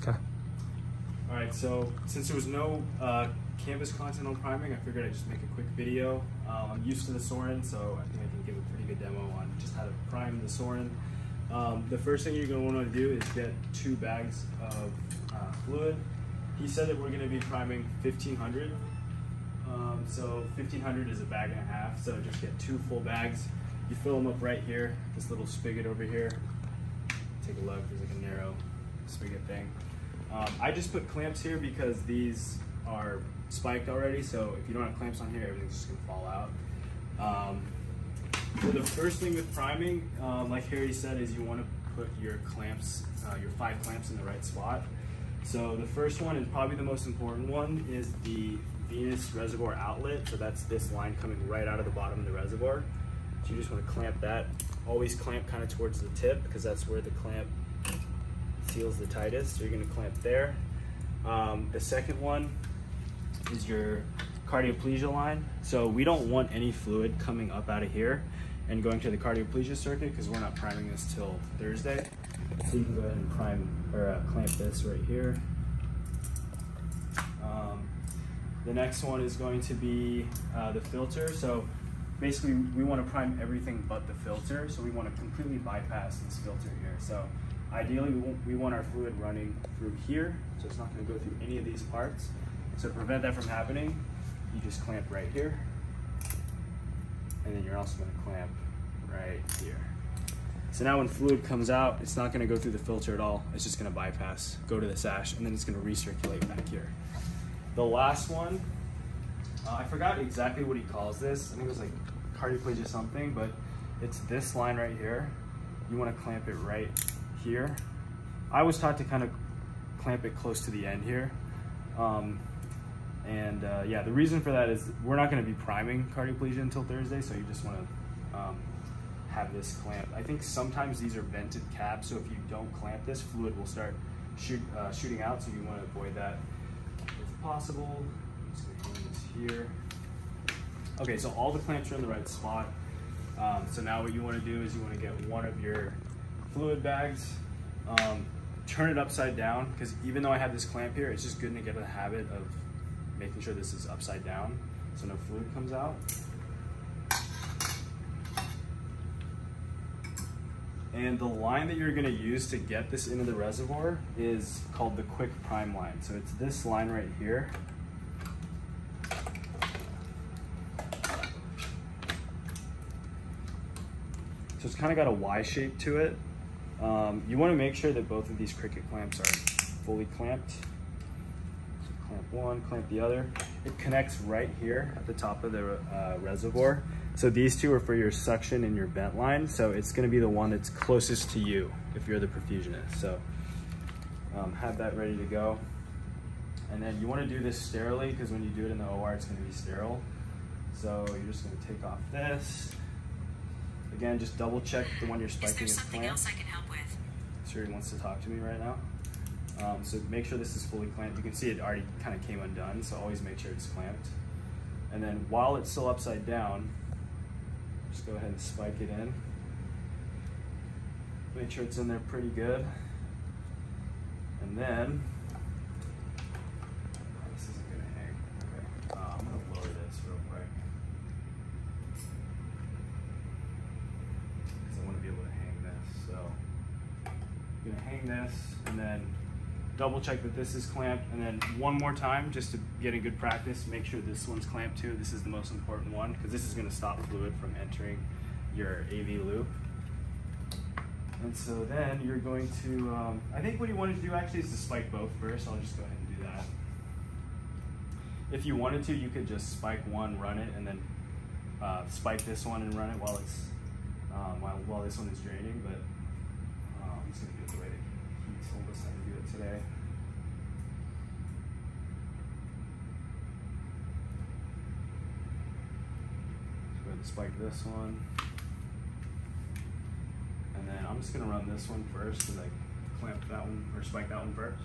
Okay. All right, so since there was no canvas content on priming, I figured I'd just make a quick video. I'm used to the Sorin, so I think I can give a pretty good demo on just how to prime the Sorin. The first thing you're going to want to do is get 2 bags of fluid. He said that we're going to be priming 1500. So 1500 is a bag and a half, so just get 2 full bags. You fill them up right here, this little spigot over here. Take a look, there's like a narrow spigot thing. I just put clamps here because these are spiked already, so if you don't have clamps on here, everything's just gonna fall out. So the first thing with priming, like Harry said, is you wanna put your clamps, your 5 clamps in the right spot. So the first one, and probably the most important one, is the Venus reservoir outlet. So that's this line coming right out of the bottom of the reservoir. So you just wanna clamp that. Always clamp kind of towards the tip because that's where the clamp seals the tightest. So you're gonna clamp there. The second one is your cardioplegia line. So we don't want any fluid coming up out of here and going to the cardioplegia circuit because we're not priming this till Thursday. So you can go ahead and prime or clamp this right here. The next one is going to be the filter. So basically we want to prime everything but the filter. So we want to completely bypass this filter here. So ideally we want our fluid running through here. So it's not going to go through any of these parts. So to prevent that from happening, you just clamp right here. And then you're also going to clamp right here. So now when fluid comes out, it's not going to go through the filter at all. It's just going to bypass, go to the sash, and then it's going to recirculate back here. The last one, I forgot exactly what he calls this. I think it was like cardioplegia something, but it's this line right here. You want to clamp it right here. I was taught to kind of clamp it close to the end here. Yeah, the reason for that is we're not going to be priming cardioplegia until Thursday, so you just want to have this clamp. I think sometimes these are vented caps, so if you don't clamp this, fluid will start shooting out, so you want to avoid that if possible. I'm just going to hang this here. Okay, so all the clamps are in the right spot. So now what you want to do is you want to get one of your fluid bags, turn it upside down, because even though I have this clamp here, it's just good to get in the habit of making sure this is upside down so no fluid comes out. And the line that you're going to use to get this into the reservoir is called the quick prime line. So it's this line right here. So it's kind of got a Y shape to it. You want to make sure that both of these cricket clamps are fully clamped. So clamp one, clamp the other. It connects right here at the top of the reservoir. So these two are for your suction and your vent line. So it's going to be the one that's closest to you if you're the perfusionist. So have that ready to go. And then you want to do this sterilely because when you do it in the OR, it's going to be sterile. So you're just going to take off this. Again, just double check the one you're spiking is clamped. Is there something else I can help with? Siri wants to talk to me right now. So make sure this is fully clamped. You can see it already kind of came undone, so always make sure it's clamped. And then while it's still upside down, just go ahead and spike it in. Make sure it's in there pretty good. And then, this isn't gonna hang. Okay. I'm gonna lower this real quick. Because I want to be able to hang this. So I'm gonna hang this and then double check that this is clamped, and then one more time just to get a good practice, make sure this one's clamped too. This is the most important one because this is going to stop fluid from entering your AV loop. And so then you're going to, I think what you wanted to do actually is to spike both first. I'll just go ahead and do that. If you wanted to, you could just spike one, run it, and then spike this one and run it while it's while this one is draining. But I'm just going to do it the way he told us how to do it today. So go ahead and spike this one. And then I'm just going to run this one first, so like clamp that one or spike that one first.